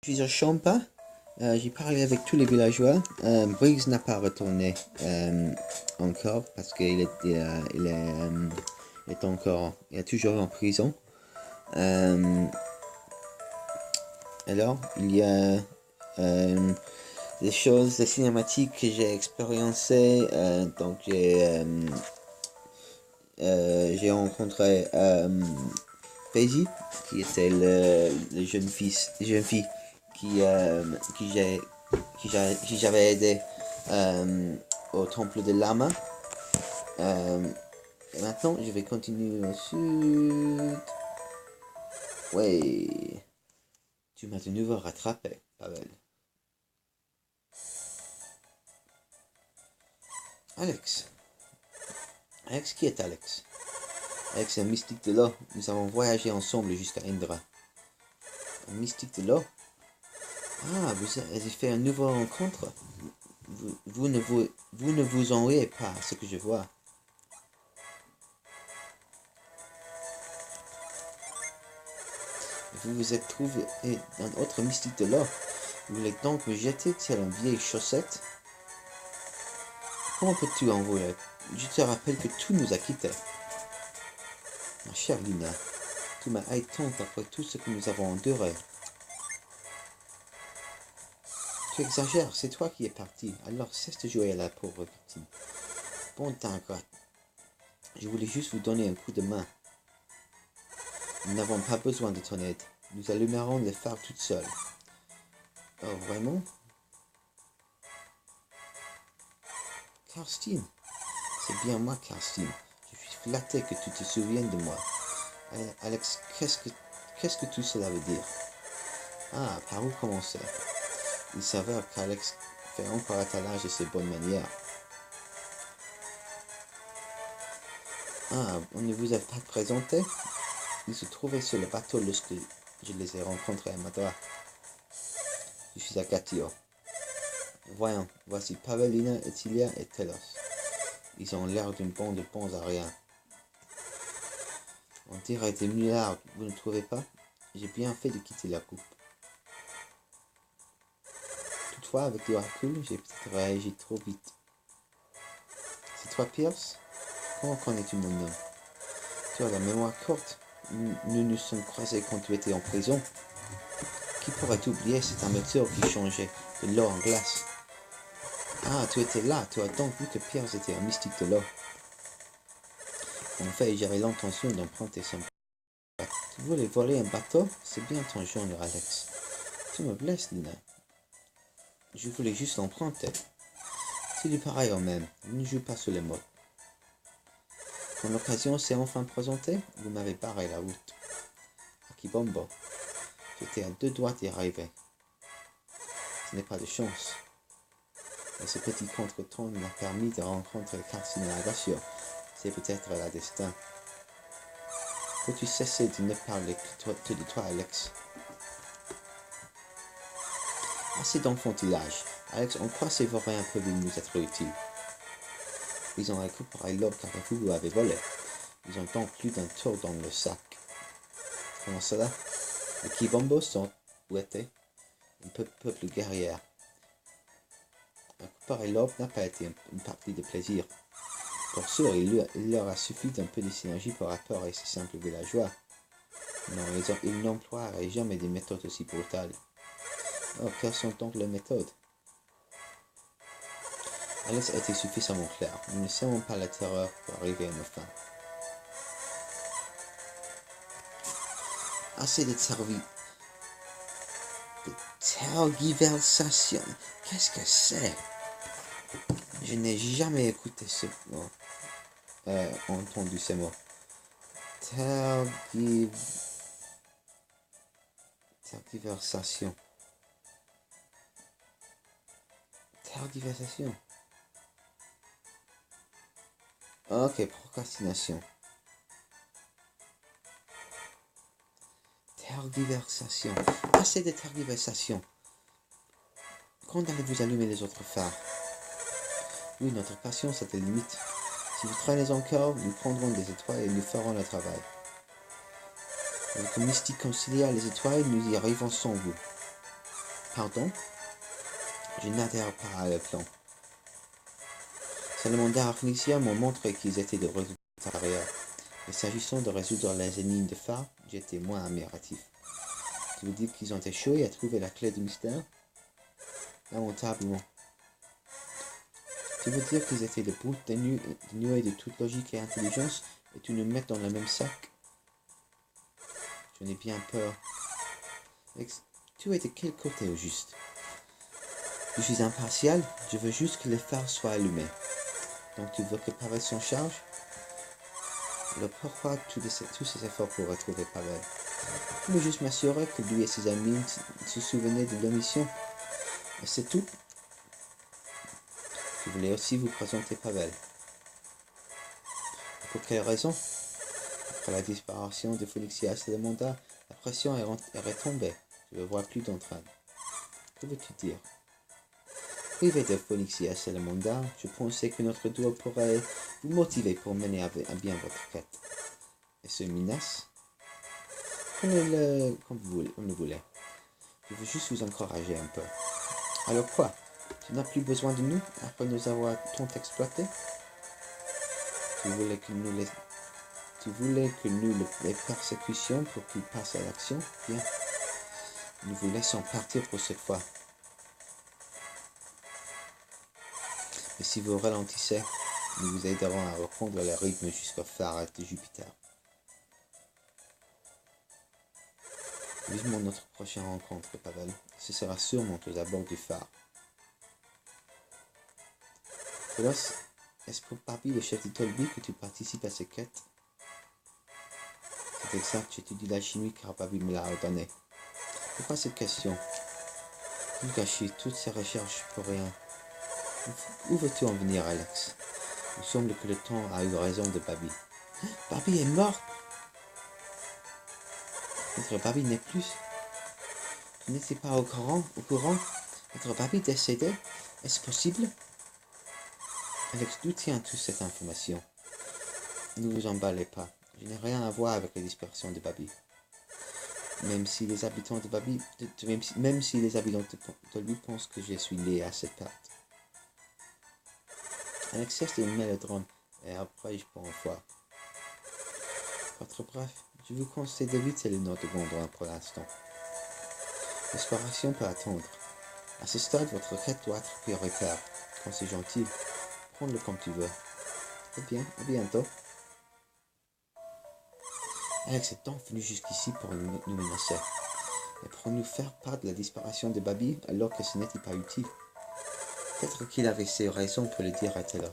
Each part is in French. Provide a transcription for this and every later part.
Je suis à Champa. J'ai parlé avec tous les villageois. Briggs n'a pas retourné encore parce il est toujours en prison. Euh, alors, il y a des cinématiques que j'ai expériencées. Donc, j'ai rencontré Paisy, qui était le jeune fille qui j'ai qui j'avais aidé au temple de Lama. Et maintenant, je vais continuer au sud. Ouais, tu m'as de nouveau rattrapé, Pavel. Alex. Alex, qui est Alex? Alex est un mystique de l'eau. Nous avons voyagé ensemble jusqu'à Indra. Un mystique de l'eau? Ah, vous avez fait un nouveau rencontre. Vous ne vous ennuyez pas à ce que je vois. Vous vous êtes trouvé un autre mystique de l'or. Vous voulez donc me jeter tel une vieille chaussette? Comment peux-tu en vouloir? Je te rappelle que tout nous a quittés. Ma chère Lina, tu m'as haï tant après tout ce que nous avons enduré. Tu exagères, c'est toi qui es parti, alors cesse de jouer à la pauvre victime. Bon t'ingrate. Je voulais juste vous donner un coup de main. Nous n'avons pas besoin de ton aide. Nous allumerons les phares toutes seules. Oh, vraiment? Karstine, c'est bien moi, Karstine. Je suis flatté que tu te souviennes de moi. Alex, qu'est-ce que tout cela veut dire? Ah, par où commencer? Il s'avère qu'Alex fait encore étalage de ses bonnes manières. Ah, on ne vous a pas présenté? Ils se trouvaient sur le bateau lorsque je les ai rencontrés à Madras. Je suis à Gatio. Voyons, voici Pavelina, Etilia et Telos. Ils ont l'air d'une bande de bons à rien. On dirait des milliards, vous ne trouvez pas? J'ai bien fait de quitter la coupe. Toutefois, avec le recul, j'ai peut-être réagi trop vite. C'est toi, Pierce? Comment connais-tu mon nom? Tu as la mémoire courte. Nous nous sommes croisés quand tu étais en prison. Qui pourrait oublier cet amateur qui changeait de l'eau en glace? Ah, tu étais là, tu as donc vu que Pierce était un mystique de l'eau. En fait, j'avais l'intention d'emprunter son bateau. Tu voulais voler un bateau? C'est bien ton genre, Alex. Tu me blesses, Lina. Je voulais juste l'emprunter. C'est du pareil au même, ne joue pas sur les mots. Quand l'occasion s'est enfin présentée, vous m'avez barré la route. À Kibombo, j'étais à 2 doigts d'y arriver. Ce n'est pas de chance. Mais ce petit contretemps m'a permis de rencontrer Karsina Agasio. C'est peut-être la destin. Peux-tu cesser de ne parler que de toi, Alex? Assez d'enfantillage. Alex, en quoi ces vauriens peuvent nous être utiles? Ils ont récupéré l'or car vous avez volé. Ils ont donc plus d'un tour dans le sac. Comment cela? Les Kibombos sont où étaient un peuple guerrier. Récupérer l'or n'a pas été une partie de plaisir. Pour sûr, il leur a suffi d'un peu de synergie pour apeurer ces simples villageois. Non, ils n'emploieraient jamais des méthodes aussi brutales. Oh, quelles sont donc les méthodes? Alice a été suffisamment claire. Nous ne savons pas la terreur pour arriver à nos fins. Assez de tergiversation. Qu'est-ce que c'est? Je n'ai jamais écouté ce mot. Entendu ces mots. Tergiversation. Tergiversation. Ok, procrastination. Tergiversation. Assez de tergiversation. Quand allez-vous allumer les autres phares? Oui, notre patience a des limites. Si vous traînez encore, nous prendrons des étoiles et nous ferons le travail. Avec le mystique conciliar les étoiles, nous y arrivons sans vous. Pardon, je n'adhère pas à leur plan. Salamandre Phoenixia m'ont montré qu'ils étaient de résultats ailleurs. Mais s'agissant de résoudre les énigmes de phare, j'étais moins admiratif. Tu veux dire qu'ils ont échoué à trouver la clé du mystère? Lamentablement. Tu veux dire qu'ils étaient des brutes dénués de toute logique et intelligence, et tu nous mets dans le même sac? J'en ai bien peur. Tu es de quel côté au juste? Je suis impartial, je veux juste que les phares soient allumés. Donc tu veux que Pavel s'en charge? Alors pourquoi tous ces efforts pour retrouver Pavel? Je veux juste m'assurer que lui et ses amis se souvenaient de leur mission. Et c'est tout. Je voulais aussi vous présenter Pavel. Pour quelle raison? Après la disparition de Phoenixia Salamandre, la pression est retombée. Je ne vois plus d'entrain. Que veux-tu dire? Privé de Phoenixia Salamandre, je pensais que notre duo pourrait vous motiver pour mener à bien votre quête. Et ce menace? Prenez-le comme vous voulez. Je veux juste vous encourager un peu. Alors quoi? Tu n'as plus besoin de nous après nous avoir tant exploité? Tu voulais que nous les persécutions pour qu'ils passent à l'action? Bien. Nous vous laissons partir pour cette fois. Et si vous ralentissez, nous vous aiderons à reprendre le rythme jusqu'au phare de Jupiter. Vivement notre prochaine rencontre, Pavel. Ce sera sûrement aux abords du phare. Telos, est-ce pour Barbie, le chef de Tolby, que tu participes à ces quêtes? C'est exact, j'étudie la chimie car Barbie me l'a ordonné. Pourquoi cette question? Tout gâcher toutes ces recherches pour rien. Où veux-tu en venir, Alex? Il semble que le temps a eu raison de Barbie. Barbie est morte! Notre Barbie n'est plus. Tu n'étais pas au courant? Notre Barbie est décédée? Est-ce possible? Alex, d'où tient toute cette information? Ne vous emballez pas. Je n'ai rien à voir avec la disparition de Barbie. Même si les habitants de Tolby pensent que je suis lié à cette perte. Un excès de mélodrome, et après je peux en voir. Votre bref, je vous conseille d'éviter le nom de Gondouin pour l'instant. L'exploration peut attendre. À ce stade, votre quête doit être prioritaire. Quand c'est gentil, prends-le comme tu veux. Très bien, à bientôt. Alex est donc venu jusqu'ici pour nous menacer, et pour nous faire part de la disparition de Barbie alors que ce n'était pas utile. Peut-être qu'il avait ses raisons pour le dire à Telos.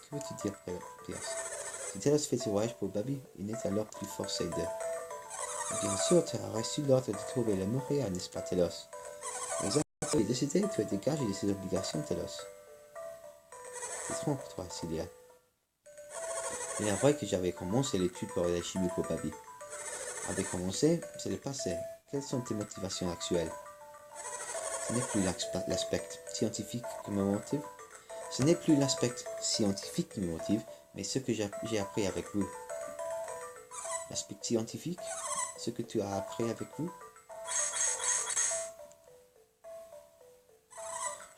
Que veux-tu dire, Pierce? Si Telos fait ce voyage pour Barbie, il n'est alors plus forcé de... Bien sûr, tu as reçu l'ordre de trouver le Moria, n'est-ce pas, Telos? Exactement, il est décidé, tu es dégagé de ses obligations, Telos. C'est trop pour toi, Cilia. Il est vrai que j'avais commencé l'étude pour la chimie pour Barbie. Avait commencé, c'est le passé. Quelles sont tes motivations actuelles? Ce n'est plus l'aspect scientifique qui me motive. Ce n'est plus l'aspect scientifique qui me motive, mais ce que j'ai appris avec vous. L'aspect scientifique? Ce que tu as appris avec vous?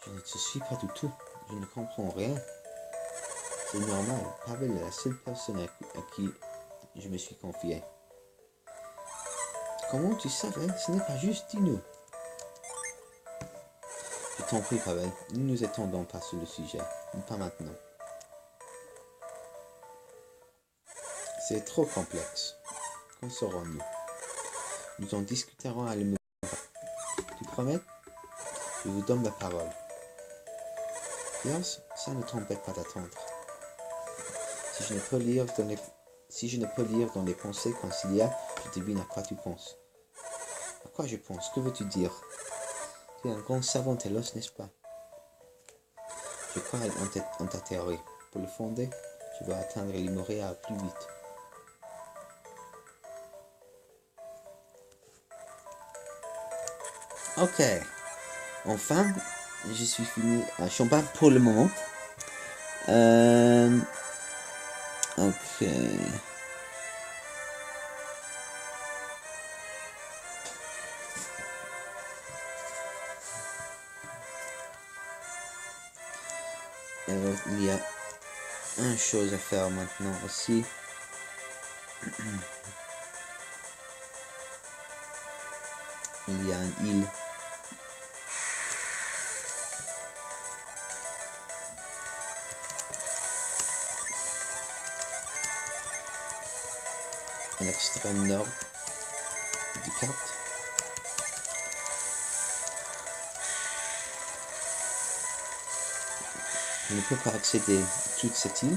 Je ne te suis pas du tout. Je ne comprends rien. C'est normal. Pavel est la seule personne à qui je me suis confié. Comment tu savais? Ce n'est pas juste, dis-nous. Je t'en prie, Pavel, ne nous étendons pas sur le sujet, pas maintenant. C'est trop complexe. Qu'en saurons-nous? Nous en discuterons à l'émotion. Tu promets? Je vous donne ma parole. Pierce, ça ne t'embête pas d'attendre. Si je ne peux lire dans les pensées conciliaires, je devine à quoi tu penses. À quoi je pense? Que veux-tu dire? Tu es un grand savant, Telos, n'est-ce pas? Je crois en ta théorie. Pour le fonder, tu vas atteindre l'Imoria plus vite. Ok. Enfin, je suis fini à Champa pour le moment. Ok. Alors, il y a une chose à faire maintenant aussi. Il y a une île. À l'extrême nord du carte. Je ne peux pas accéder à toute cette île.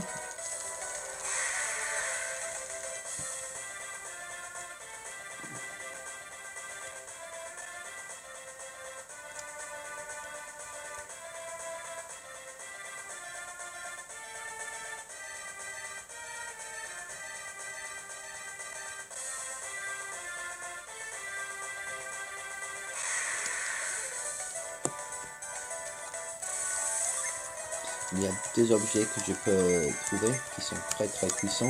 Il y a deux objets que je peux trouver qui sont très puissants.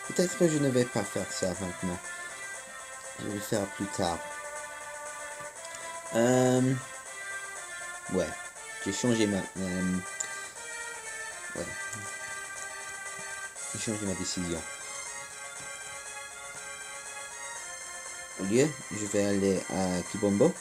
Peut-être que je ne vais pas faire ça maintenant. Je vais le faire plus tard. Ouais, j'ai changé ma... ouais. J'ai changé ma décision. Au lieu, je vais aller à Kibombo.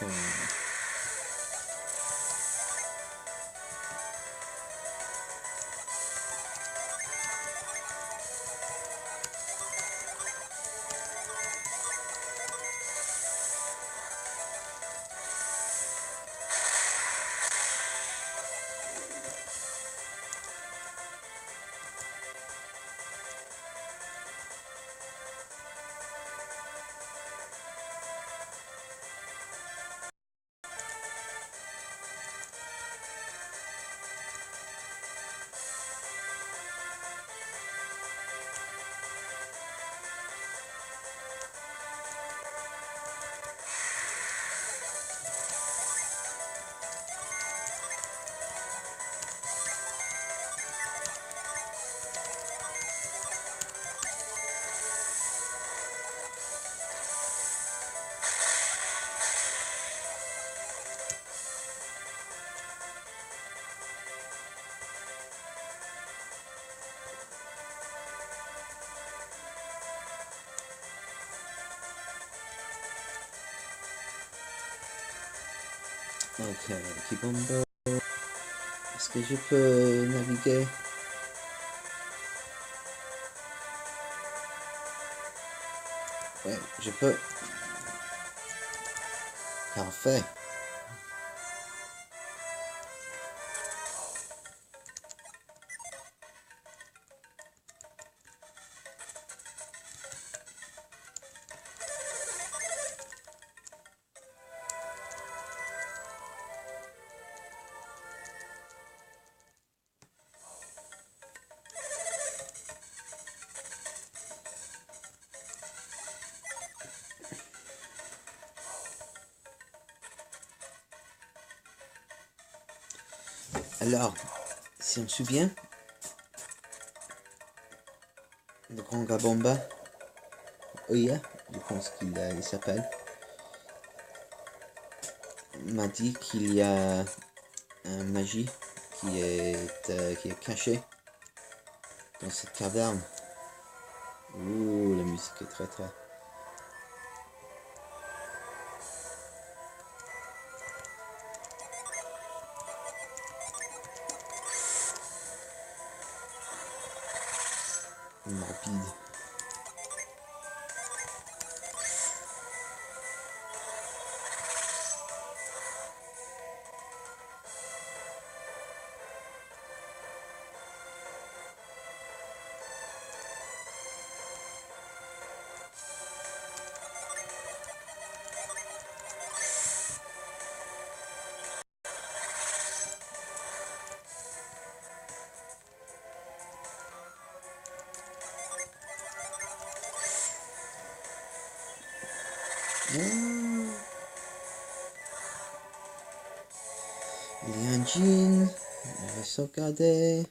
Ok. Ok, Kibombo. Est-ce que je peux naviguer? Ouais, je peux. Parfait. Alors, si on se souvient, le grand Gabomba, Oya, je pense qu'il s'appelle, m'a dit qu'il y a un magie qui est caché dans cette caverne. Ouh, la musique est très morbide. Ah, il y a un jean, je vais sauvegarder.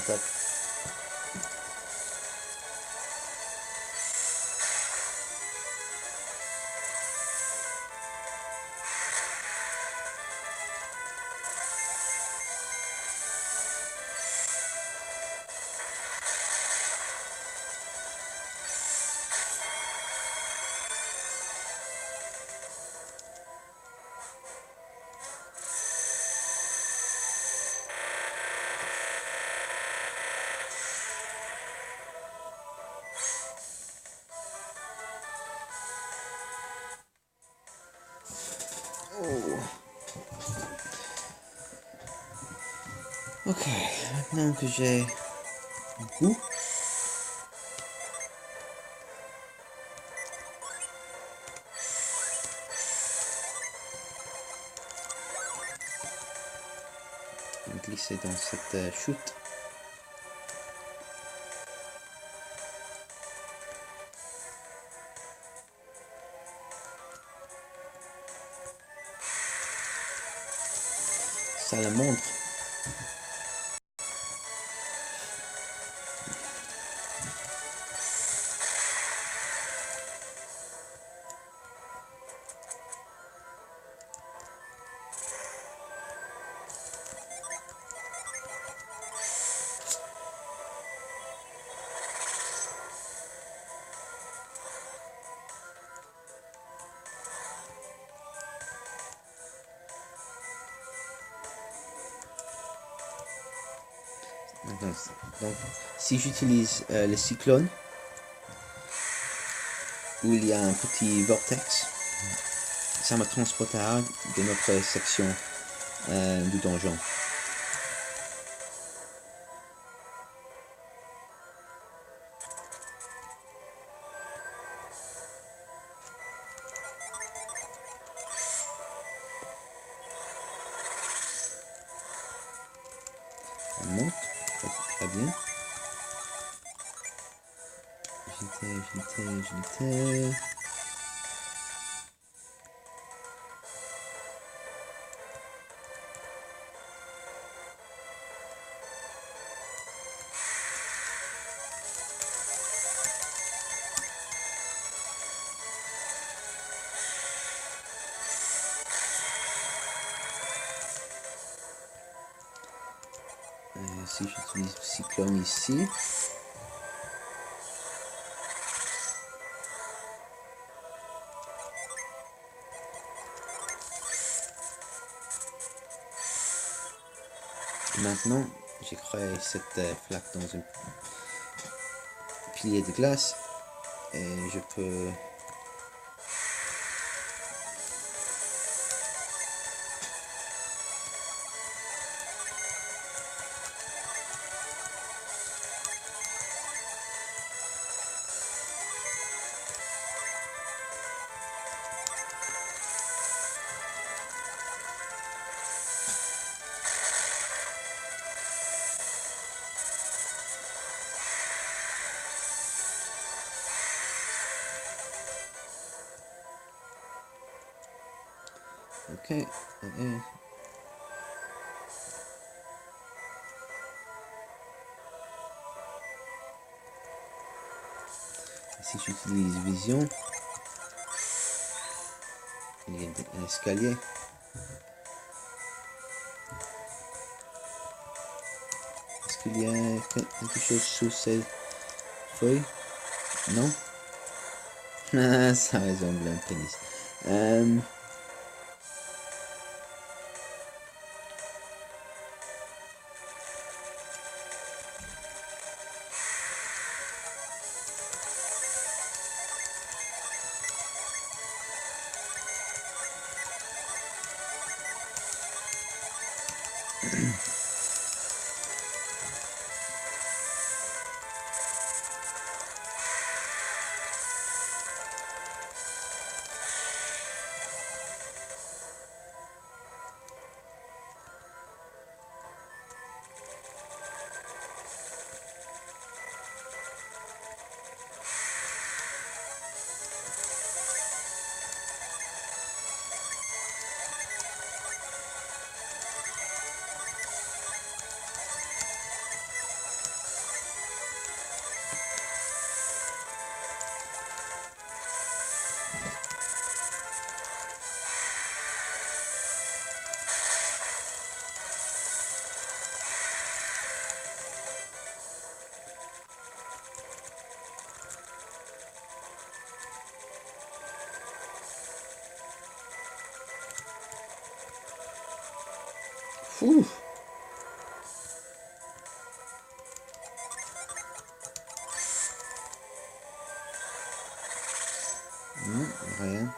Tac. Oh. Ok, maintenant que j'ai un coup, je vais glisser dans cette chute. Ça la montre. Donc, si j'utilise le cyclone, où il y a un petit vortex, ça me transportera de notre section du donjon. On monte, très bien. Agilité. Si j'utilise le cyclone ici, maintenant j'ai créé cette flaque dans un pilier de glace et je peux Ok. Si j'utilise vision, il y a un escalier. Est-ce qu'il y a quelque chose sous ces feuilles? Non. Ah, ça ressemble à un pénis. Ouh. Non, rien.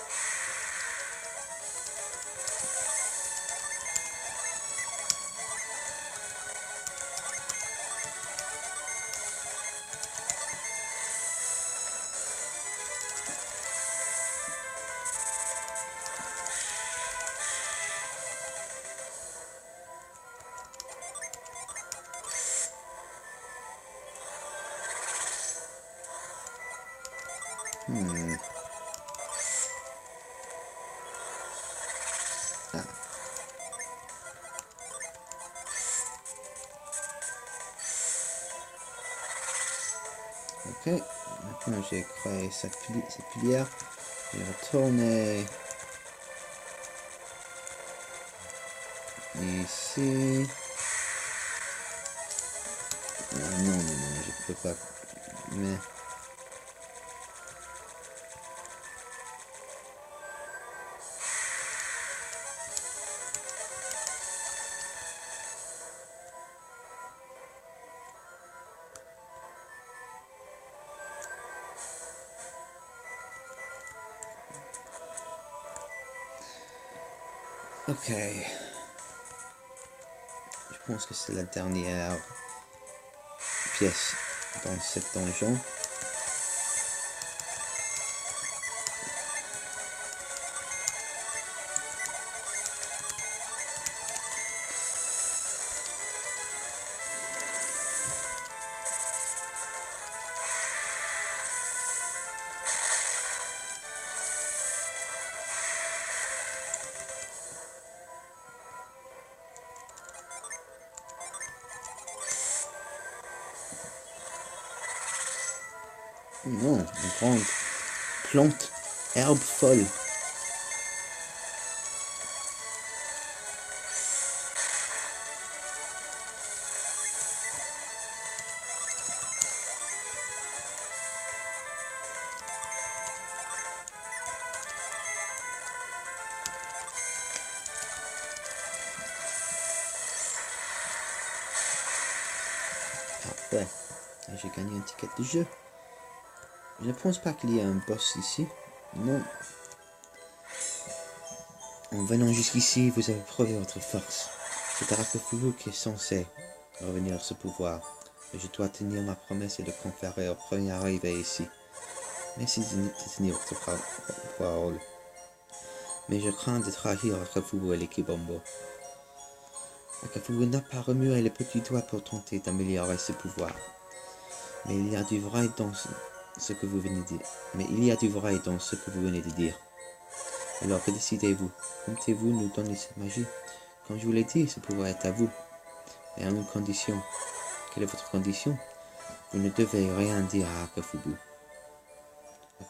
Ah. Ok, maintenant j'ai créé cette pilière. Je vais retourner ici. Ah, non, je peux pas. Mais ok. Je pense que c'est la dernière pièce dans cette donjon. Non, une grande plante, herbe folle. Parfait. Et j'ai gagné un ticket de jeu. Je ne pense pas qu'il y ait un boss ici. Non. En venant jusqu'ici, vous avez prouvé votre force. C'est Arakefugu qui est censé revenir ce pouvoir. Et je dois tenir ma promesse et le conférer au premier arrivé ici. Merci de tenir votre parole. Mais je crains de trahir Arakefugu et l'équipe Bombo. Arakefugu n'a pas remué les petits doigts pour tenter d'améliorer ses pouvoirs. Mais il y a du vrai dans ce que vous venez de dire. Alors que décidez-vous? Comptez-vous nous donner cette magie? Comme je vous l'ai dit, ce pouvoir est à vous. Mais à une condition. Quelle est votre condition? Vous ne devez rien dire à Akafubu.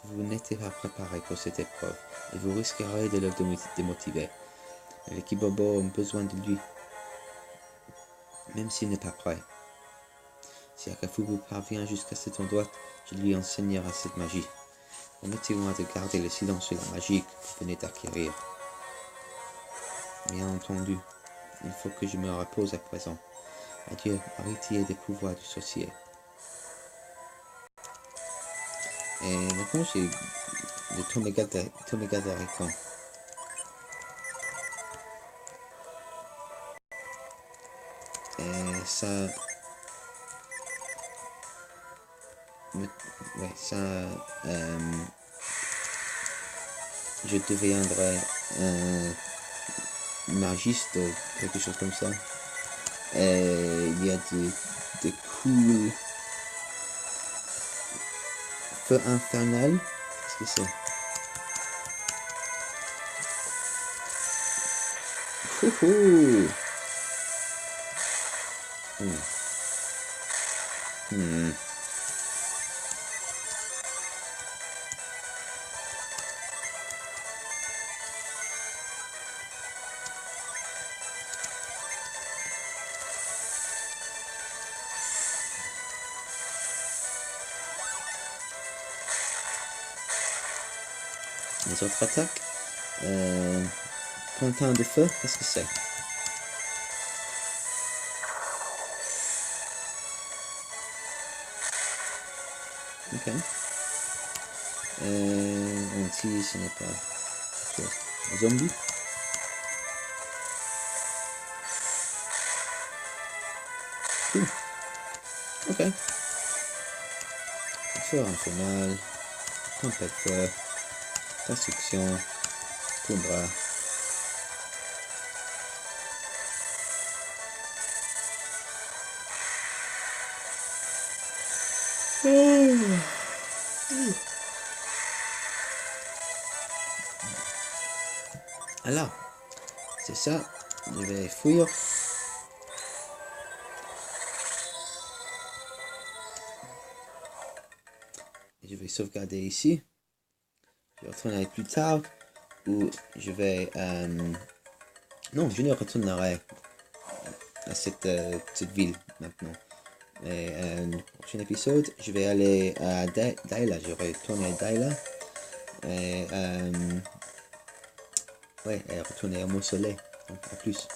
Vous n'étiez pas préparé pour cette épreuve et vous risquerez de le démotiver. Les Kibobo ont besoin de lui, même s'il n'est pas prêt. Si Akafubu parvient jusqu'à cet endroit, je lui enseignerai cette magie. Promettez-moi de garder le silence sur la magie que vous venez d'acquérir. Bien entendu, il faut que je me repose à présent. Adieu, héritier des pouvoirs du sorcier. Et maintenant, j'ai le Tomegadarikan. Et ça... Ouais, ça... je deviendrai un magiste ou quelque chose comme ça. Et il y a des coups... Feu infernal. Qu'est-ce que c'est? Ouhou. Les autres attaques. Pantin de feu, qu'est-ce que c'est? Ok. Anti, ce n'est pas... Zombie. Cool. Ok. Feu infernal. Tempête de feu. Construction. Toundra. Alors, c'est ça. Je vais fuir. Je vais sauvegarder ici. Je retournerai plus tard. Ou je vais... Non, je ne retournerai à cette ville maintenant. Et le prochain épisode, je vais aller à Daila. Je vais retourner à Daila. Et ouais, et retourner au mausolée. Donc, à plus.